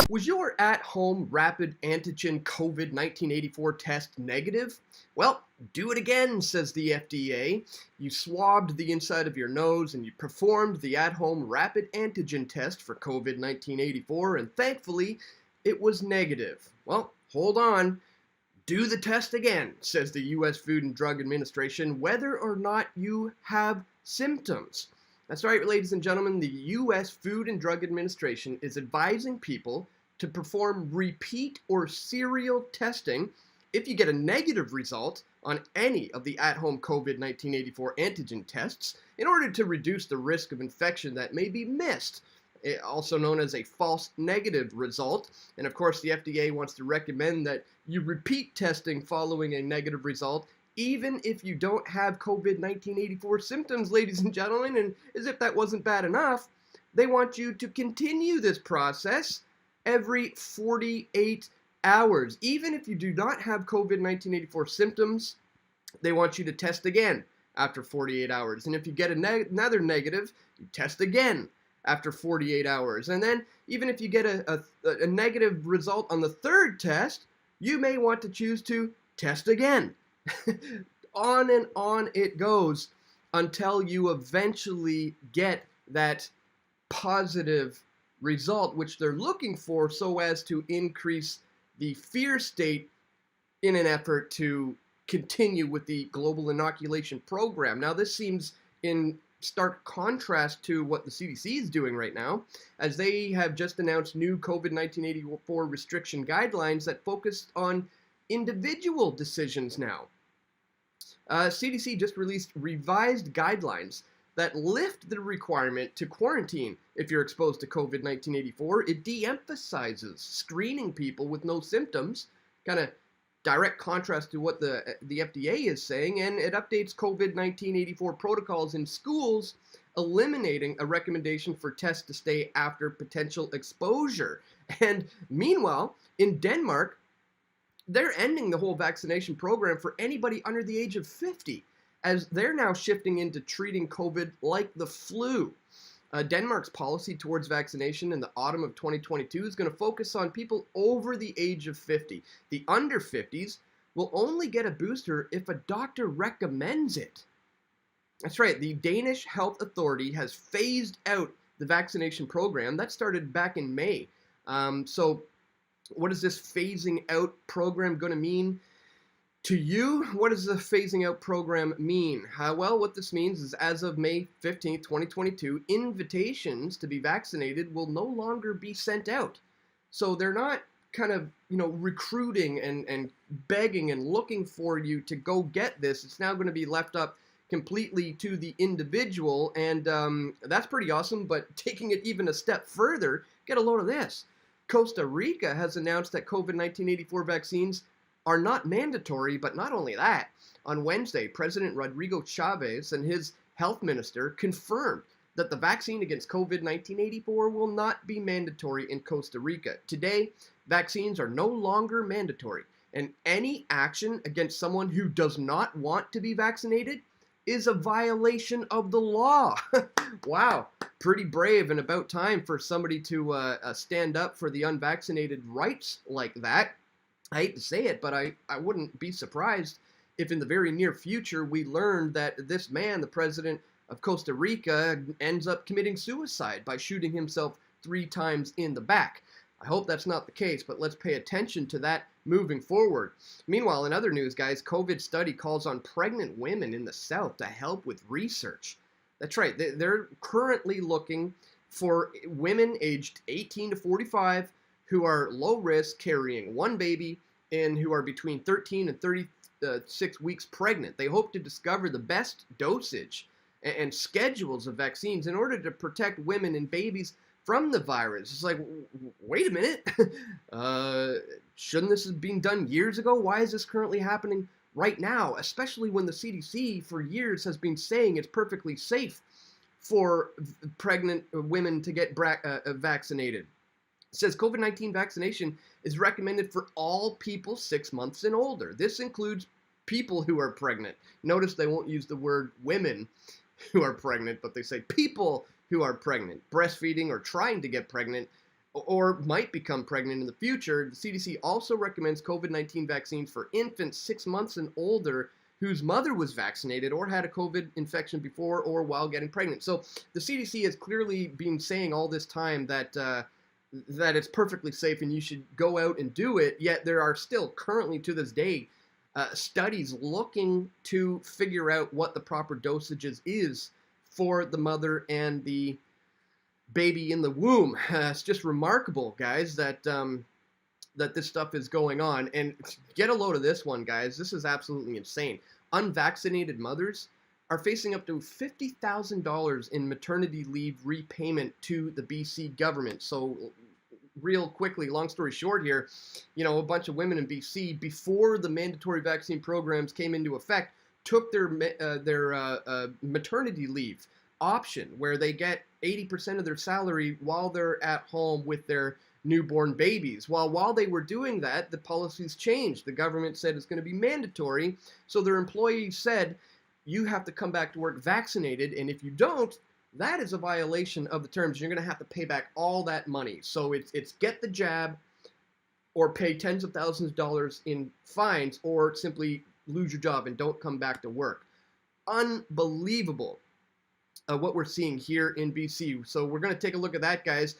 Was your at-home rapid antigen COVID 1984 test negative? Well, do it again, says the FDA. You swabbed the inside of your nose and you performed the at-home rapid antigen test for COVID 1984, and thankfully, it was negative. Well, hold on. Do the test again, says the U.S. Food and Drug Administration, whether or not you have symptoms. That's right, ladies and gentlemen, the U.S. Food and Drug Administration is advising people to perform repeat or serial testing if you get a negative result on any of the at-home COVID 1984 antigen tests in order to reduce the risk of infection that may be missed, also known as a false negative result. And of course, the FDA wants to recommend that you repeat testing following a negative result, even if you don't have COVID 1984 symptoms, ladies and gentlemen. And as if that wasn't bad enough, they want you to continue this process every 48 hours. Even if you do not have COVID 1984 symptoms, they want you to test again after 48 hours. And if you get another negative, you test again after 48 hours. And then even if you get a negative result on the third test, you may want to choose to test again. On and on it goes until you eventually get that positive result, which they're looking for, so as to increase the fear state in an effort to continue with the global inoculation program. Now, this seems in stark contrast to what the CDC is doing right now, as they have just announced new COVID 1984 restriction guidelines that focus on individual decisions now. CDC just released revised guidelines that lift the requirement to quarantine if you're exposed to COVID 1984. It de-emphasizes screening people with no symptoms, kind of direct contrast to what the FDA is saying, and it updates COVID 1984 protocols in schools, eliminating a recommendation for tests to stay after potential exposure. And meanwhile, in Denmark, they're ending the whole vaccination program for anybody under the age of 50, as they're now shifting into treating COVID like the flu. Denmark's policy towards vaccination in the autumn of 2022 is going to focus on people over the age of 50. The under 50s will only get a booster if a doctor recommends it. That's right, the Danish Health Authority has phased out the vaccination program. That started back in May. So what is this phasing out program going to mean to you? What does the phasing out program mean? Well, what this means is as of May 15th, 2022, invitations to be vaccinated will no longer be sent out. So they're not kind of, recruiting and begging and looking for you to go get this. It's now going to be left up completely to the individual, and that's pretty awesome. But taking it even a step further, get a load of this. Costa Rica has announced that COVID 1984 vaccines are not mandatory, but not only that. On Wednesday, President Rodrigo Chavez and his health minister confirmed that the vaccine against COVID 1984 will not be mandatory in Costa Rica. Today, vaccines are no longer mandatory, and any action against someone who does not want to be vaccinated is a violation of the law. Wow, pretty brave, and about time for somebody to stand up for the unvaccinated rights like that. I hate to say it, but I wouldn't be surprised if in the very near future we learned that this man, the president of Costa Rica, ends up committing suicide by shooting himself 3 times in the back. I hope that's not the case, but let's pay attention to that moving forward. Meanwhile, in other news, guys, COVID study calls on pregnant women in the South to help with research. That's right, they're currently looking for women aged 18 to 45 who are low risk, carrying 1 baby, and who are between 13 and 36 weeks pregnant. They hope to discover the best dosage and schedules of vaccines in order to protect women and babies from the virus. It's like, wait a minute, shouldn't this have been done years ago? Why is this currently happening right now? Especially when the CDC for years has been saying it's perfectly safe for pregnant women to get vaccinated. It says COVID-19 vaccination is recommended for all people 6 months and older. This includes people who are pregnant. Notice they won't use the word women who are pregnant, but they say people who are pregnant, breastfeeding, or trying to get pregnant, or might become pregnant in the future. The CDC also recommends COVID-19 vaccines for infants 6 months and older whose mother was vaccinated or had a COVID infection before or while getting pregnant. So the CDC has clearly been saying all this time that that it's perfectly safe and you should go out and do it. Yet there are still currently to this day studies looking to figure out what the proper dosages is for the mother and the baby in the womb. It's just remarkable, guys, that that this stuff is going on. And get a load of this one, guys. This is absolutely insane. Unvaccinated mothers are facing up to $50,000 in maternity leave repayment to the BC government. So real quickly, long story short here, you know, a bunch of women in BC, before the mandatory vaccine programs came into effect, took their maternity leave option where they get 80% of their salary while they're at home with their newborn babies. While they were doing that, the policies changed. The government said it's going to be mandatory. So their employees said, you have to come back to work vaccinated, and if you don't, that is a violation of the terms. You're going to have to pay back all that money. So it's get the jab or pay tens of thousands of dollars in fines or simply lose your job and don't come back to work. Unbelievable what we're seeing here in BC. So we're going to take a look at that, guys.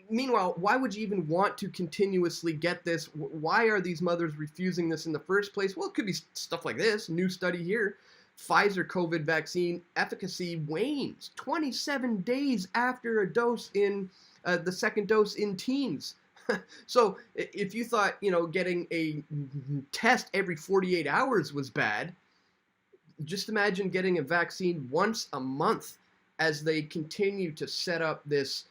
Meanwhile, why would you even want to continuously get this? Why are these mothers refusing this in the first place? Well, it could be stuff like this. New study here. Pfizer COVID vaccine efficacy wanes 27 days after a dose in the second dose in teens. So if you thought, you know, getting a test every 48 hours was bad, just imagine getting a vaccine once a month as they continue to set up this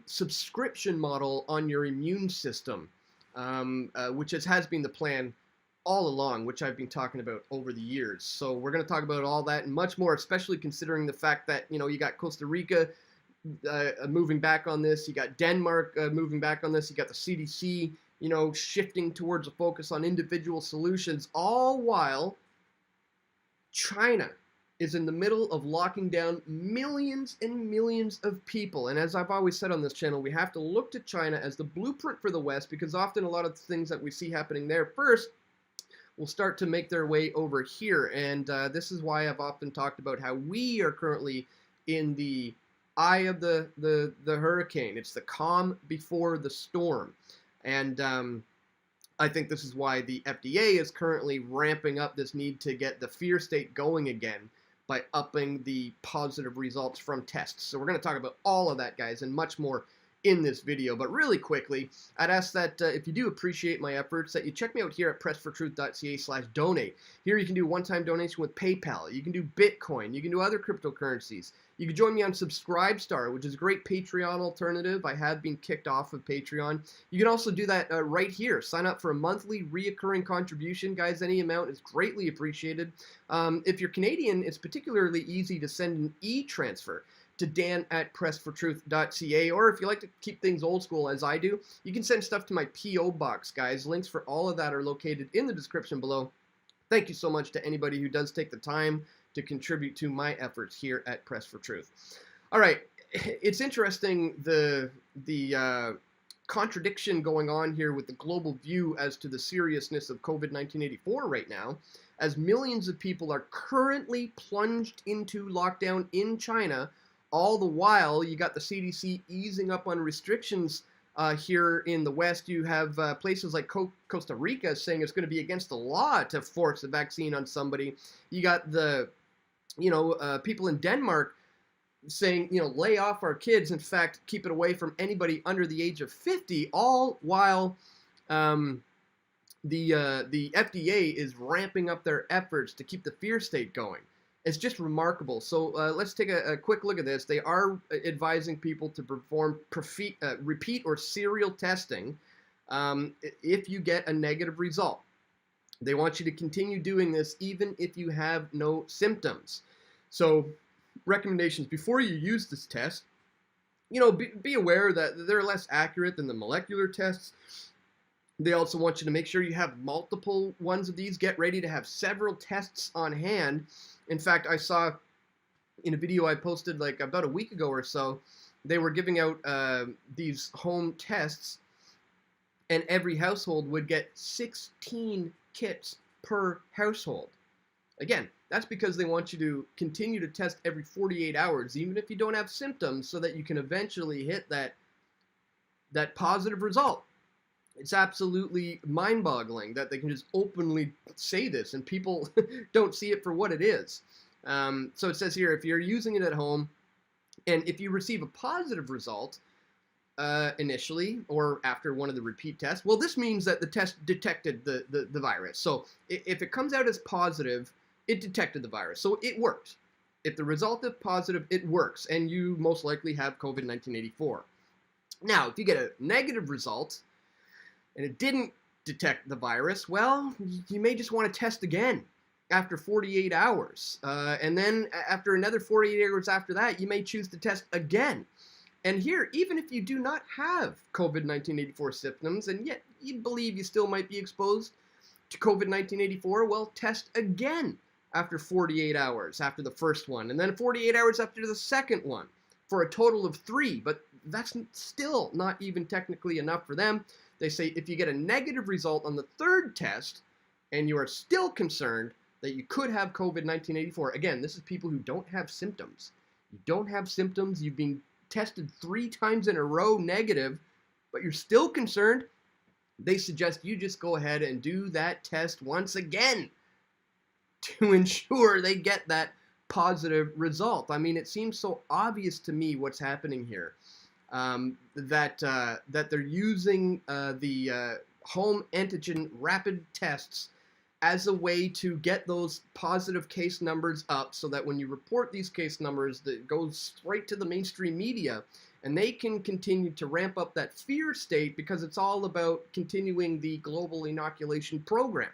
subscription model on your immune system, which has been the plan all along, which I've been talking about over the years. So we're going to talk about all that and much more, especially considering the fact that, you know, you got Costa Rica moving back on this, you got Denmark moving back on this, you got the CDC, you know, shifting towards a focus on individual solutions, all while China is in the middle of locking down millions and millions of people. And as I've always said on this channel, we have to look to China as the blueprint for the West, because often a lot of the things that we see happening there first will start to make their way over here. And this is why I've often talked about how we are currently in the eye of the hurricane. It's the calm before the storm. And I think this is why the FDA is currently ramping up this need to get the fear state going again by upping the positive results from tests. So we're going to talk about all of that, guys, and much more in this video. But really quickly, I'd ask that if you do appreciate my efforts, that you check me out here at pressfortruth.ca/donate. Here you can do one-time donation with PayPal. You can do Bitcoin. You can do other cryptocurrencies. You can join me on Subscribestar, which is a great Patreon alternative. I have been kicked off of Patreon. You can also do that right here. Sign up for a monthly reoccurring contribution. Guys, any amount is greatly appreciated. If you're Canadian, it's particularly easy to send an e-transfer to dan@pressfortruth.ca, or if you like to keep things old school as I do, you can send stuff to my P.O. box, guys. Links for all of that are located in the description below. Thank you so much to anybody who does take the time to contribute to my efforts here at Press for Truth. All right, it's interesting the contradiction going on here with the global view as to the seriousness of COVID-1984 right now, as millions of people are currently plunged into lockdown in China. All the while, you got the CDC easing up on restrictions here in the West. You have places like Costa Rica saying it's going to be against the law to force a vaccine on somebody. You got the, people in Denmark saying, lay off our kids. In fact, keep it away from anybody under the age of 50, all while the FDA is ramping up their efforts to keep the fear state going. It's just remarkable. So let's take a quick look at this. They are advising people to perform repeat or serial testing if you get a negative result. They want you to continue doing this even if you have no symptoms. So recommendations before you use this test, be aware that they're less accurate than the molecular tests. They also want you to make sure you have multiple ones of these. Get ready to have several tests on hand. In fact, I saw in a video I posted like about a week ago or so, they were giving out these home tests, and every household would get 16 kits per household. Again, that's because they want you to continue to test every 48 hours, even if you don't have symptoms, so that you can eventually hit that positive result. It's absolutely mind-boggling that they can just openly say this and people don't see it for what it is. So it says here, if you're using it at home and if you receive a positive result initially or after one of the repeat tests, well, this means that the test detected the virus. So if it comes out as positive, it detected the virus. So it worked. If the result is positive, it works, and you most likely have COVID-1984. Now, if you get a negative result and it didn't detect the virus, well, you may just want to test again after 48 hours. And then after another 48 hours after that, you may choose to test again. And here, even if you do not have COVID-1984 symptoms, and yet you believe you still might be exposed to COVID-1984, well, test again after 48 hours after the first one, and then 48 hours after the second one, for a total of 3. But that's still not even technically enough for them. They say if you get a negative result on the third test, and you are still concerned that you could have COVID-1984, again, this is people who don't have symptoms. You don't have symptoms, you've been tested 3 times in a row negative, but you're still concerned, they suggest you just go ahead and do that test once again to ensure they get that positive result. I mean, it seems so obvious to me what's happening here, that they're using the home antigen rapid tests as a way to get those positive case numbers up, so that when you report these case numbers, that goes straight to the mainstream media, and they can continue to ramp up that fear state, because it's all about continuing the global inoculation program.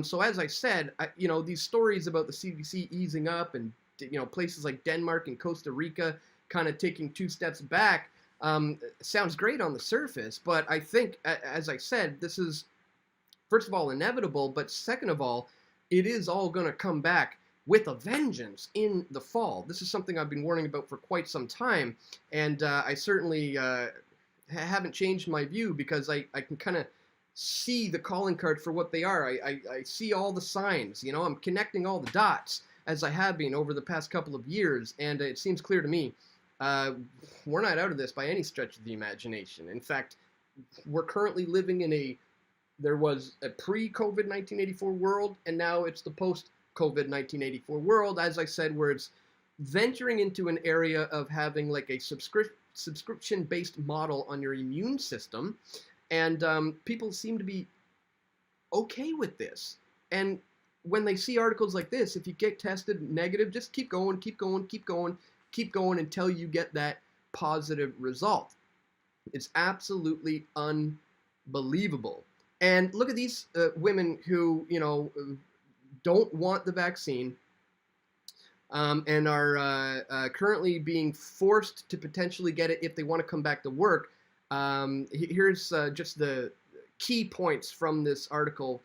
So as I said, these stories about the CDC easing up and places like Denmark and Costa Rica kind of taking 2 steps back sounds great on the surface, but I think, as I said, this is first of all inevitable, but second of all, it is all going to come back with a vengeance in the fall. This is something I've been warning about for quite some time, and I certainly haven't changed my view, because I can kind of see the calling cards for what they are. I see all the signs, I'm connecting all the dots, as I have been over the past couple of years, and it seems clear to me we're not out of this by any stretch of the imagination. In fact, we're currently living in there was a pre-COVID-1984 world, and now it's the post-COVID-1984 world, as I said, where it's venturing into an area of having like a subscription-based model on your immune system, and people seem to be okay with this. And when they see articles like this, if you get tested negative, just keep going, keep going, keep going, keep going until you get that positive result. It's absolutely unbelievable. And look at these women who, don't want the vaccine and are currently being forced to potentially get it if they want to come back to work. Here's just the key points from this article.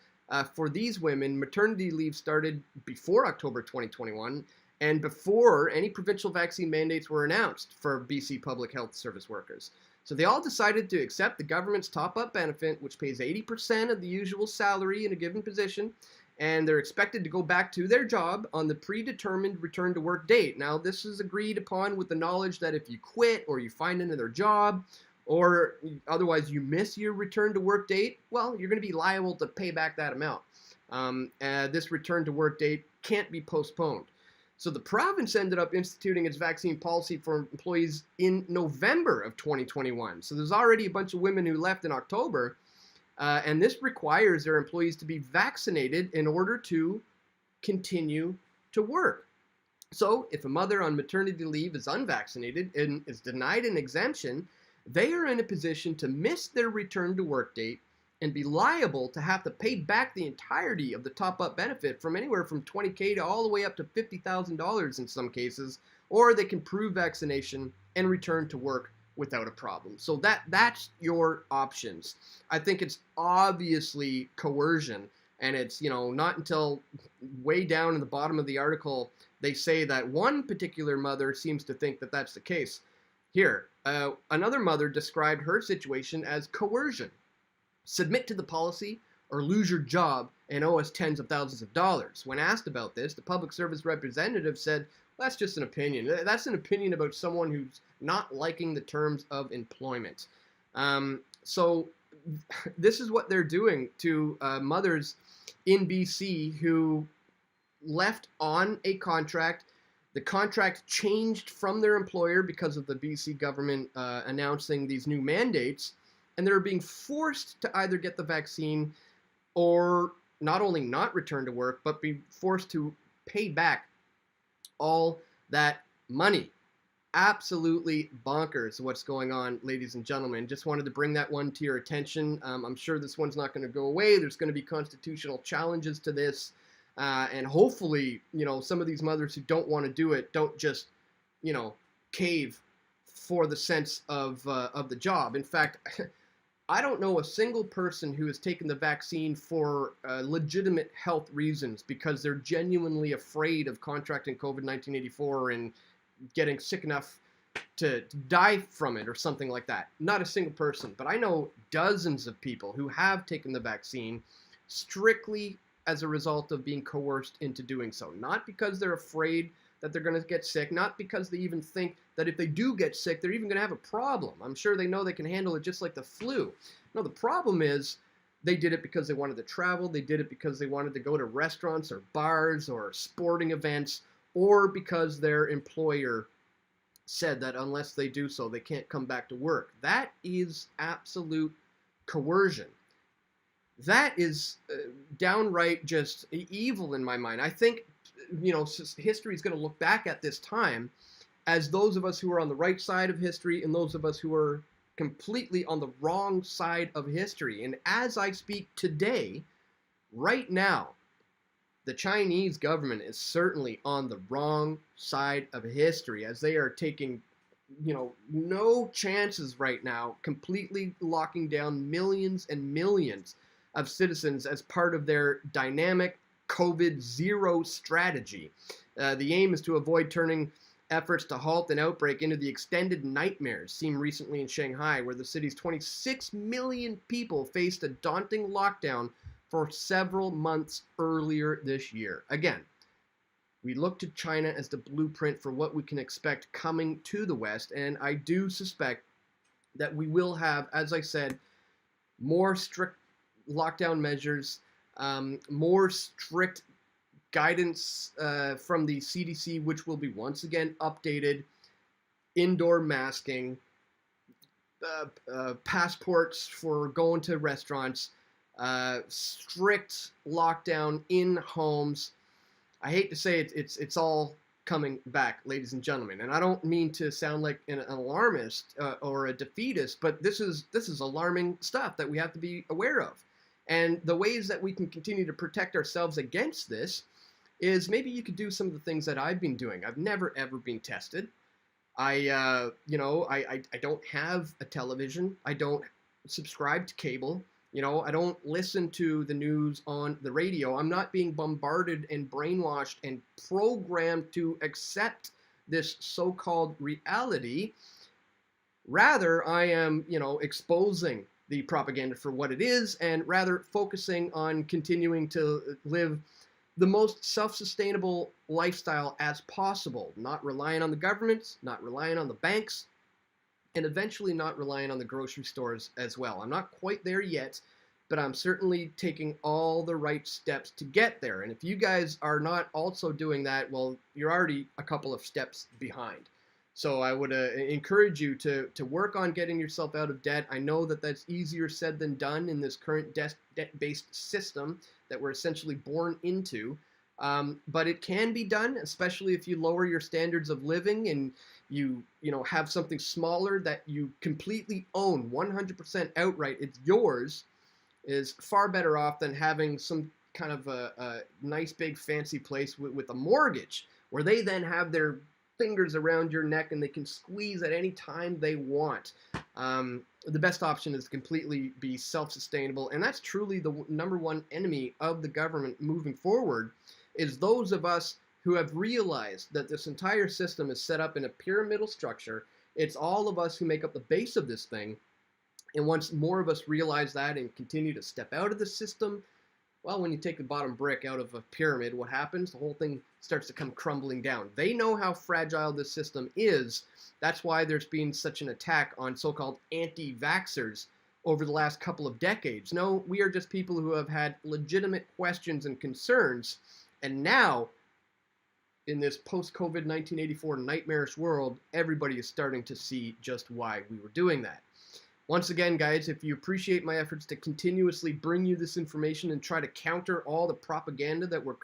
For these women, maternity leave started before October 2021 and before any provincial vaccine mandates were announced for BC Public Health Service workers. So they all decided to accept the government's top-up benefit, which pays 80% of the usual salary in a given position, and they're expected to go back to their job on the predetermined return-to-work date. Now, this is agreed upon with the knowledge that if you quit or you find another job, or otherwise you miss your return-to-work date, well, you're going to be liable to pay back that amount. This return-to-work date can't be postponed. So the province ended up instituting its vaccine policy for employees in November of 2021. So there's already a bunch of women who left in October, and this requires their employees to be vaccinated in order to continue to work. So if a mother on maternity leave is unvaccinated and is denied an exemption, they are in a position to miss their return to work date and be liable to have to pay back the entirety of the top-up benefit, from anywhere from $20,000 to all the way up to $50,000 in some cases, or they can prove vaccination and return to work without a problem. So that's your options. I think it's obviously coercion, and it's, not until way down in the bottom of the article they say that one particular mother seems to think that that's the case. Here, another mother described her situation as coercion. Submit to the policy or lose your job and owe us tens of thousands of dollars. When asked about this, the public service representative said, well, that's just an opinion. That's an opinion about someone who's not liking the terms of employment. So this is what they're doing to mothers in BC who left on a contract. The contract changed from their employer because of the BC government announcing these new mandates, and they're being forced to either get the vaccine or not only not return to work, but be forced to pay back all that money. Absolutely bonkers what's going on, ladies and gentlemen. Just wanted to bring that one to your attention. I'm sure this one's not going to go away. There's going to be constitutional challenges to this. And hopefully, some of these mothers who don't want to do it don't just, cave for the sense of the job. In fact, I don't know a single person who has taken the vaccine for legitimate health reasons because they're genuinely afraid of contracting COVID-19 84 and getting sick enough to die from it or something like that. Not a single person, but I know dozens of people who have taken the vaccine strictly as a result of being coerced into doing so. Not because they're afraid that they're going to get sick, not because they even think that if they do get sick, they're even going to have a problem. I'm sure they know they can handle it just like the flu. No, the problem is they did it because they wanted to travel, they did it because they wanted to go to restaurants or bars or sporting events, or because their employer said that unless they do so, they can't come back to work. That is absolute coercion. That is downright just evil in my mind. I think, history is going to look back at this time as those of us who are on the right side of history and those of us who are completely on the wrong side of history. And as I speak today, right now, the Chinese government is certainly on the wrong side of history as they are taking, no chances right now, completely locking down millions and millions of citizens as part of their dynamic COVID zero strategy. The aim is to avoid turning efforts to halt an outbreak into the extended nightmares seen recently in Shanghai, where the city's 26 million people faced a daunting lockdown for several months earlier this year. Again, we look to China as the blueprint for what we can expect coming to the West, and I do suspect that we will have, as I said, more strict lockdown measures, more strict guidance from the CDC, which will be once again updated, indoor masking, passports for going to restaurants, strict lockdown in homes. I hate to say it, it's all coming back, ladies and gentlemen. And I don't mean to sound like an alarmist or a defeatist, but this is alarming stuff that we have to be aware of. And the ways that we can continue to protect ourselves against this is maybe you could do some of the things that I've been doing. I've never ever been tested. I don't have a television. I don't subscribe to cable. I don't listen to the news on the radio. I'm not being bombarded and brainwashed and programmed to accept this so-called reality. Rather, I am, exposing the propaganda for what it is and rather focusing on continuing to live the most self-sustainable lifestyle as possible, not relying on the governments, not relying on the banks, and eventually not relying on the grocery stores as well. I'm not quite there yet, but I'm certainly taking all the right steps to get there. And if you guys are not also doing that, well, you're already a couple of steps behind. So I would encourage you to work on getting yourself out of debt. I know that that's easier said than done in this current debt-based system that we're essentially born into. But it can be done, especially if you lower your standards of living and you have something smaller that you completely own 100% outright. It's yours, is far better off than having some kind of a nice big fancy place with a mortgage where they then have their fingers around your neck and they can squeeze at any time they want. The best option is to completely be self-sustainable, and that's truly the number one enemy of the government moving forward, is those of us who have realized that this entire system is set up in a pyramidal structure It's all of us who make up the base of this thing. And once more of us realize that and continue to step out of the system, well, when you take the bottom brick out of a pyramid, what happens? The whole thing starts to come crumbling down. They know how fragile this system is. That's why there's been such an attack on so-called anti-vaxxers over the last couple of decades. No, we are just people who have had legitimate questions and concerns. And now, in this post-COVID 1984 nightmarish world, everybody is starting to see just why we were doing that. Once again, guys, if you appreciate my efforts to continuously bring you this information and try to counter all the propaganda that we're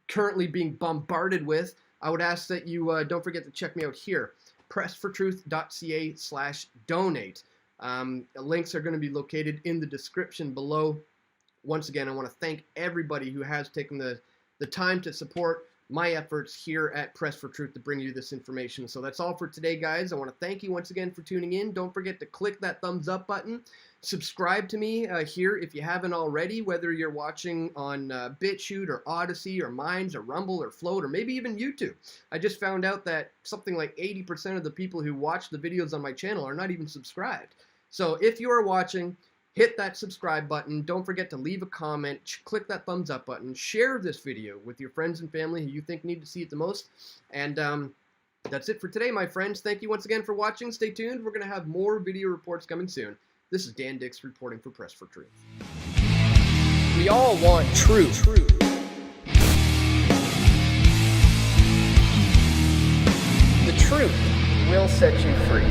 currently being bombarded with, I would ask that you don't forget to check me out here, pressfortruth.ca/donate. Links are going to be located in the description below. Once again, I want to thank everybody who has taken the time to support my efforts here at Press for Truth to bring you this information. So that's all for today, guys. I want to thank you once again for tuning in. Don't forget to click that thumbs up button. Subscribe to me here if you haven't already, whether you're watching on BitChute or Odyssey or Minds or Rumble or Float or maybe even YouTube. I just found out that something like 80% of the people who watch the videos on my channel are not even subscribed. So if you are watching, hit that subscribe button. Don't forget to leave a comment, click that thumbs up button, share this video with your friends and family who you think need to see it the most. And that's it for today, my friends. Thank you once again for watching. Stay tuned. We're going to have more video reports coming soon. This is Dan Dix reporting for Press for Truth. We all want truth. The truth will set you free.